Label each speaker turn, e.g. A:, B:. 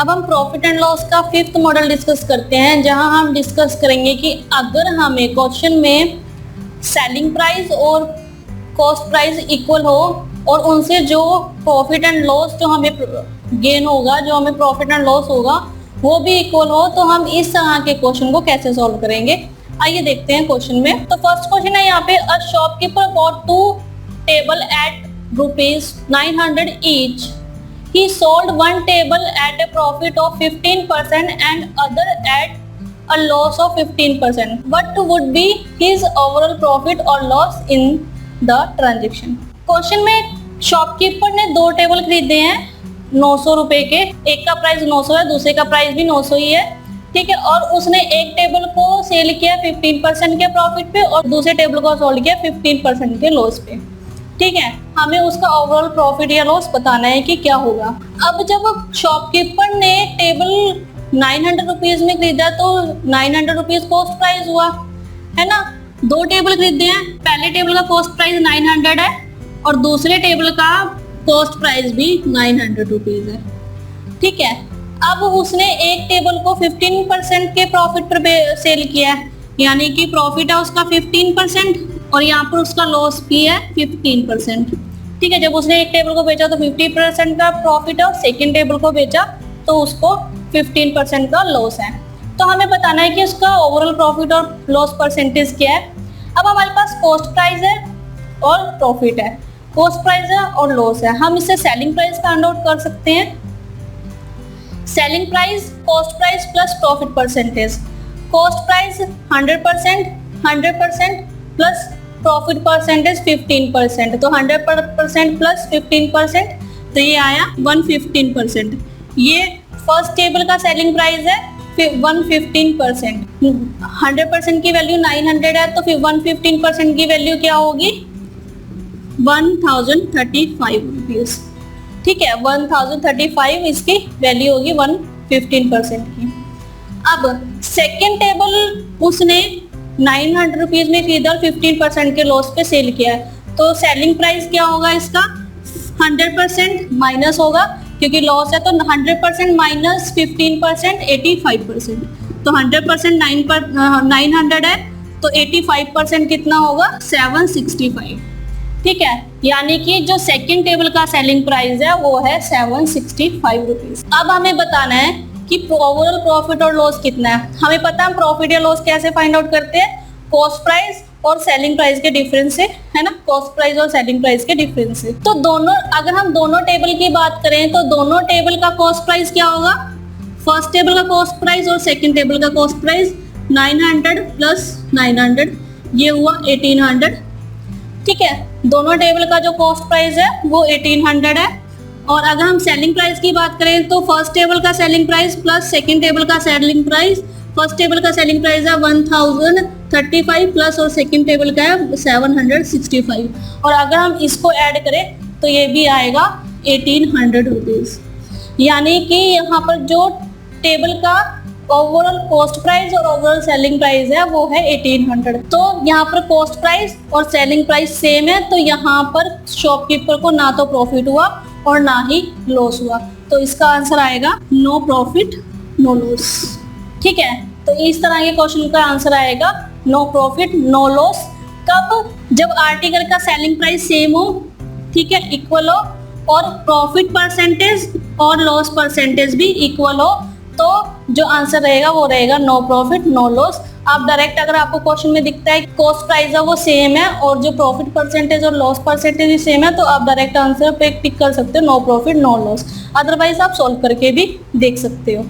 A: अब हम profit and loss का फिफ्थ मॉडल डिस्कस करते हैं, जहां हम डिस्कस करेंगे कि अगर हमें क्वेश्चन में सेलिंग प्राइस और कॉस्ट प्राइस इक्वल हो और उनसे जो प्रॉफिट एंड लॉस जो हमें गेन होगा, जो हमें प्रॉफिट एंड लॉस होगा वो भी इक्वल हो, तो हम इस तरह के क्वेश्चन को कैसे सॉल्व करेंगे। आइए देखते हैं क्वेश्चन में। तो फर्स्ट क्वेश्चन है यहाँ पे, a shopkeeper bought 2 table at ₹900 each. He sold one table at a profit of 15% and other at a loss of 15%. What would be his overall profit or loss in the transaction? Question में shopkeeper ने 2 table खरीदे हैं 900 रुपए के, एक का price 900 है, दूसरे का प्राइस भी 900 ही है, ठीक है। और उसने एक टेबल को सेल किया 15% के प्रॉफिट पे और दूसरे टेबल को सोल्ड किया 15% के लॉस पे, ठीक है। हमें उसका ओवरऑल प्रॉफिट या लॉस बताना है कि क्या होगा। अब जब शॉपकीपर ने टेबल 900 रुपीज में खरीदा तो 900 रुपीज कॉस्ट प्राइस हुआ, है ना। 2 टेबल खरीदे हैं, पहले टेबल का कॉस्ट प्राइस 900 है और दूसरे टेबल का कॉस्ट प्राइस भी 900 रुपीज है, ठीक है। अब उसने एक टेबल को 15% के प्रॉफिट पर सेल किया है, यानी कि प्रॉफिट है उसका 15% और यहाँ पर उसका लॉस भी है 15%, ठीक है। जब उसने एक टेबल को बेचा तो 50% का प्रॉफिट है और सेकेंड टेबल को बेचा तो उसको 15% का लॉस है। तो हमें बताना है कि उसका ओवरऑल प्रॉफिट और लॉस परसेंटेज क्या है। अब हमारे पास कॉस्ट प्राइस है और प्रॉफिट है, कॉस्ट प्राइस है और लॉस है। हम इससे सेलिंग प्राइस फाइंड आउट कर सकते हैं। Selling price cost price plus profit percentage. Cost price 100% plus profit percentage 15%, तो 100% प्लस 15%, तो ये आया 115%। ये फर्स्ट टेबल का सेलिंग प्राइस है 115%। 100% की वैल्यू 900 है तो फिर 115% की वैल्यू क्या होगी 1035 रुपीज, ठीक है। 1035 इसकी वैल्यू होगी 115% की। अब सेकेंड टेबल उसने 900 रुपीज में खरीदा और 15% के लॉस पे सेल किया है, तो सेलिंग प्राइस क्या होगा इसका 100% माइनस होगा क्योंकि लॉस है, तो 100% माइनस 15% 85%, तो 100% 900 है तो 85% कितना होगा 765, ठीक है। यानी कि जो सेकंड टेबल का सेलिंग प्राइस है वो है 765 रुपीज। अब हमें बताना है कि ओवरऑल प्रॉफिट और लॉस कितना है। हमें पता है प्रॉफिट या लॉस कैसे फाइंड आउट करते हैं, कॉस्ट प्राइस और सेलिंग प्राइस के डिफरेंस से, है ना। कॉस्ट प्राइस और सेलिंग प्राइस के डिफरेंस से, तो दोनों, अगर हम दोनों टेबल की बात करें तो दोनों टेबल का कॉस्ट प्राइस क्या होगा, फर्स्ट टेबल का कॉस्ट प्राइस और सेकंड टेबल का कॉस्ट प्राइस 900 प्लस 900, ये हुआ 1800, ठीक है। दोनों टेबल का जो कॉस्ट प्राइस है वो 1800 है। और अगर हम सेलिंग प्राइस की बात करें तो फर्स्ट टेबल का selling price plus second table का सेलिंग प्राइस, फर्स्ट टेबल का सेलिंग प्राइस है 1035 प्लस और सेकंड टेबल का है 765, और अगर हम इसको ऐड करें तो ये भी आएगा 1800 रुपीज। यानी कि यहाँ पर जो टेबल का ओवरऑल कॉस्ट प्राइस और ओवरऑल सेलिंग प्राइस है वो है 1800। तो यहाँ पर कॉस्ट प्राइस और सेलिंग प्राइस सेम है, तो यहाँ पर शॉपकीपर को ना तो प्रॉफिट हुआ और ना ही लॉस हुआ, तो इसका आंसर आएगा नो प्रॉफिट नो लॉस, ठीक है। तो इस तरह के क्वेश्चन का आंसर आएगा नो प्रॉफिट नो लॉस। कब, जब आर्टिकल का सेलिंग प्राइस सेम हो, ठीक है, इक्वल हो, और प्रॉफिट परसेंटेज और लॉस परसेंटेज भी इक्वल हो, तो जो आंसर रहेगा वो रहेगा नो प्रॉफिट नो लॉस। आप डायरेक्ट, अगर आपको क्वेश्चन में दिखता है कॉस्ट प्राइस है वो सेम है और जो प्रॉफिट परसेंटेज और लॉस परसेंटेज भी सेम है, तो आप डायरेक्ट आंसर पे टिक कर सकते हो no profit no loss. Otherwise आप सॉल्व करके भी देख सकते हो।